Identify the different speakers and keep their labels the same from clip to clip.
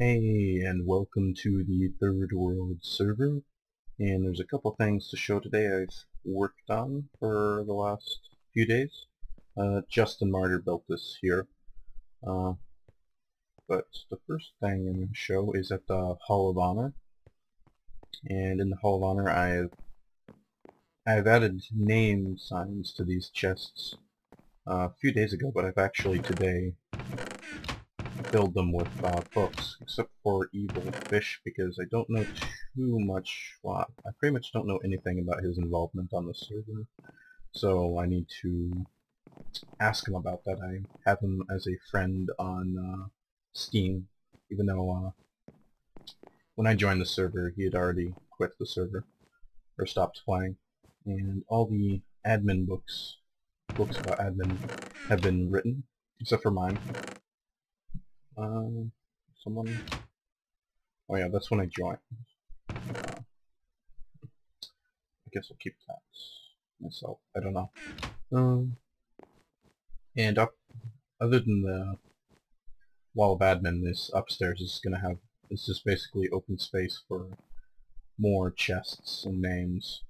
Speaker 1: Hey, and welcome to the Third World server. And there's a couple things to show today I've worked on for the last few days. Justin Martyr built this here. Uh, but the first thing I'm going to show is at the Hall of Honor. And in the Hall of Honor I've added name signs to these chests a few days ago, but I've actually today filled them with books, except for Evil Fish, because I don't know too much. Well, I pretty much don't know anything about his involvement on the server, so I need to ask him about that. I have him as a friend on Steam, even though when I joined the server he had already quit the server, or stopped playing, and all the admin books about admin have been written, except for mine. Someone... Oh yeah, that's when I joined. I guess I'll keep that myself. I don't know. And other than the wall of admin, this upstairs is just basically open space for more chests and names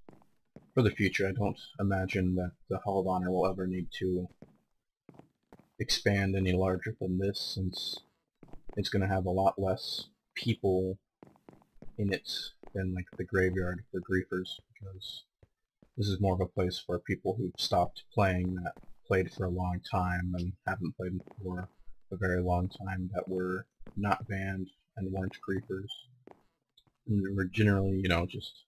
Speaker 1: for the future. I don't imagine that the Hall of Honor will ever need to expand any larger than this, since it's going to have a lot less people in it than like the graveyard for griefers, because this is more of a place for people who've stopped playing, that played for a long time and haven't played for a very long time, that were not banned and weren't griefers. And were generally, you know, just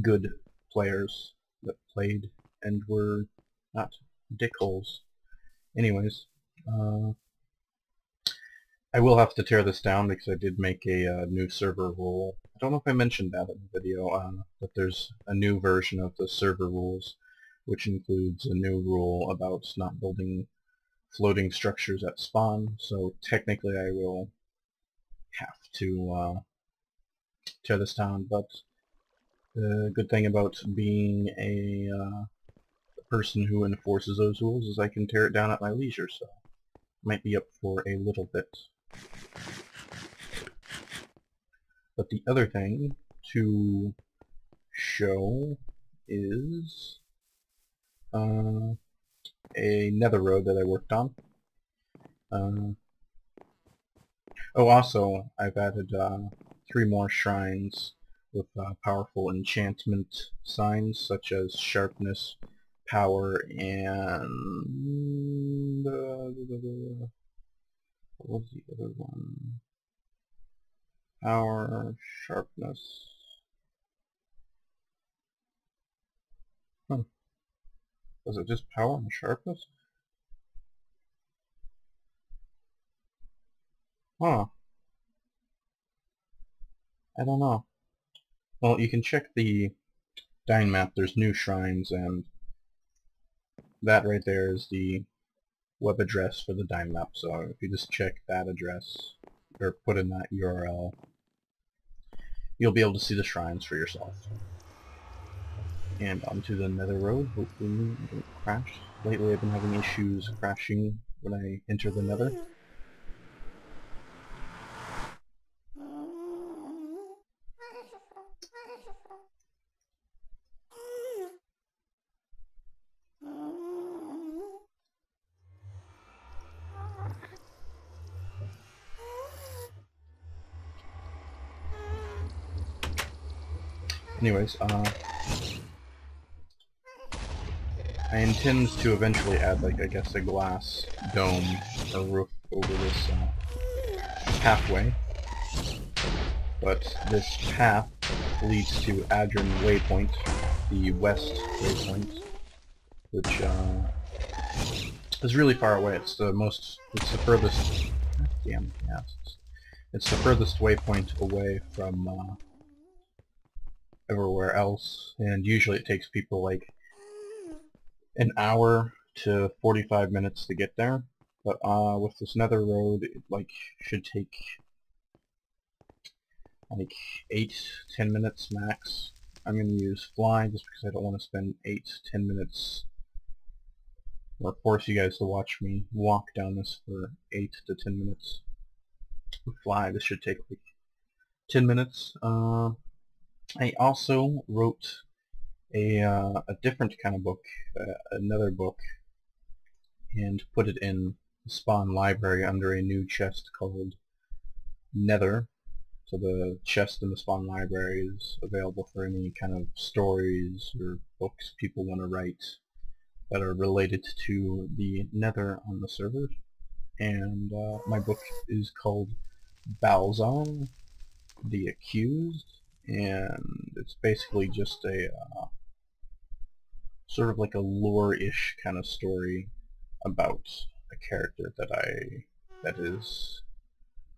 Speaker 1: good players that played and were not dickholes. Anyways, I will have to tear this down because I did make a new server rule. I don't know if I mentioned that in the video, but there's a new version of the server rules, which includes a new rule about not building floating structures at spawn, so technically I will have to tear this down, but the good thing about being a person who enforces those rules is I can tear it down at my leisure, so might be up for a little bit. But the other thing to show is a nether road that I worked on. Also, I've added 3 more shrines with powerful enchantment signs, such as sharpness, power, and... what was the other one? Power, sharpness... Was it just power and sharpness? Huh. I don't know. Well, you can check the Dying map. There's new shrines, and that right there is the web address for the Dying map. So if you just check that address, or put in that URL, you'll be able to see the shrines for yourself. And onto the Nether road. Hopefully I don't crash. Lately I've been having issues crashing when I enter the Nether. Anyways, I intend to eventually add, like, I guess a glass dome or roof over this pathway. But this path leads to Adrian Waypoint, the west waypoint, which is really far away. It's the furthest, damn, yes, it's the furthest waypoint away from everywhere else, and usually it takes people like an hour to 45 minutes to get there. But with this Nether road, it should take like 8-10 minutes max. I'm going to use fly just because I don't want to spend 8-10 minutes or force you guys to watch me walk down this for 8 to 10 minutes. fly. This should take like 10 minutes. I also wrote a different kind of book, another book, and put it in the spawn library under a new chest called Nether. So the chest in the spawn library is available for any kind of stories or books people want to write that are related to the Nether on the server. And my book is called Balzar, the Accused, and it's basically just a sort of like a lore-ish kind of story about a character that is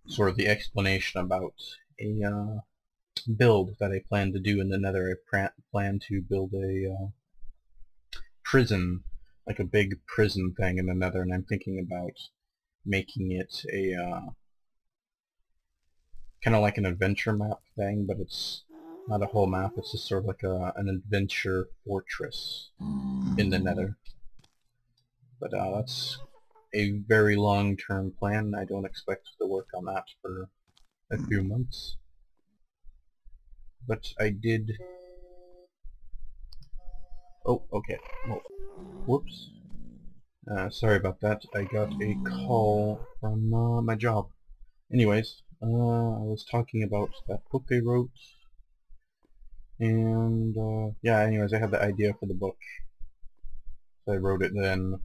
Speaker 1: sort of the explanation about a build that I plan to do in the Nether. I plan to build a prison, like a big prison thing in the Nether, and I'm thinking about making it a kind of like an adventure map thing, but it's not a whole map, it's just sort of like an adventure fortress in the Nether. But that's a very long-term plan. I don't expect to work on that for a few months. But I did... Oh, okay. Well, whoops. Sorry about that. I got a call from my job. Anyways, I was talking about that book I wrote. And, yeah, anyways, I had the idea for the book. So I wrote it then.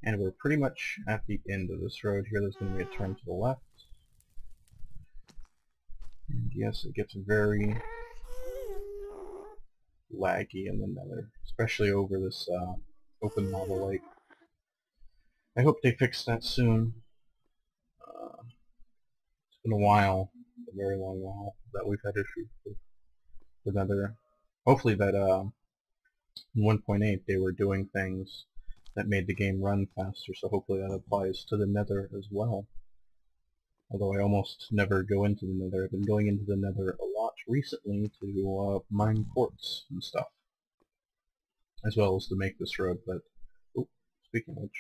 Speaker 1: And we're pretty much at the end of this road here. There's going to be a turn to the left. And yes, it gets very laggy in the Nether, especially over this open lava lake. I hope they fix that soon. It's been a while, a very long while, that we've had issues with the Nether. Hopefully that in 1.8 they were doing things that made the game run faster, so hopefully that applies to the Nether as well. Although I almost never go into the Nether. I've been going into the Nether a lot recently to mine quartz and stuff, as well as to make this road. But oh, speaking of which,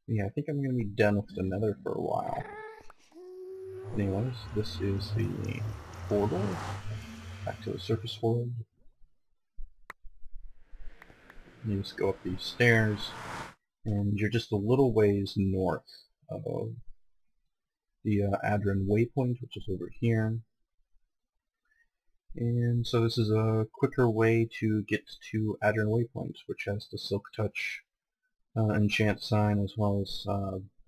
Speaker 1: yeah, I think I'm going to be done with the Nether for a while. Anyways, this is the portal back to the surface world. You just go up these stairs, and you're just a little ways north of the adress waypoint, which is over here. And so this is a quicker way to get to adress waypoint, which has the Silk Touch enchant sign, as well as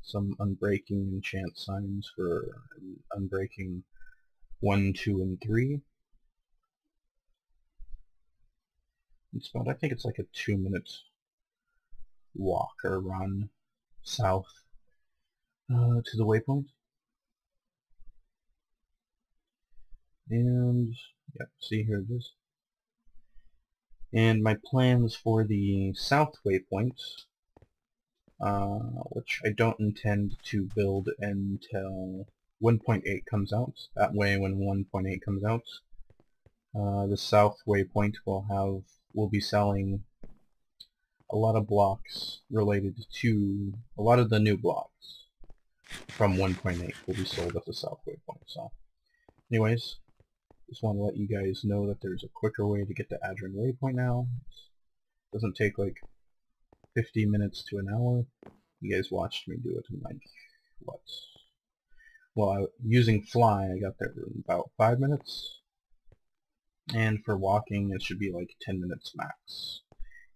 Speaker 1: some unbreaking enchant signs for unbreaking 1, 2, and 3. It's about, I think it's like a 2-minute walk or run south to the waypoint. And yeah, see, here it is. And my plans for the south waypoint, which I don't intend to build until 1.8 comes out. That way, when 1.8 comes out, the south waypoint will be selling a lot of blocks related to a lot of the new blocks from 1.8 will be sold at the south waypoint. So, anyways, just want to let you guys know that there's a quicker way to get to adress waypoint now. It doesn't take like 50 minutes to an hour. You guys watched me do it in like, what? Well, using fly, I got there in about 5 minutes. And for walking, it should be like 10 minutes max.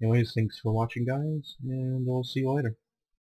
Speaker 1: Anyways, thanks for watching, guys, and we'll see you later.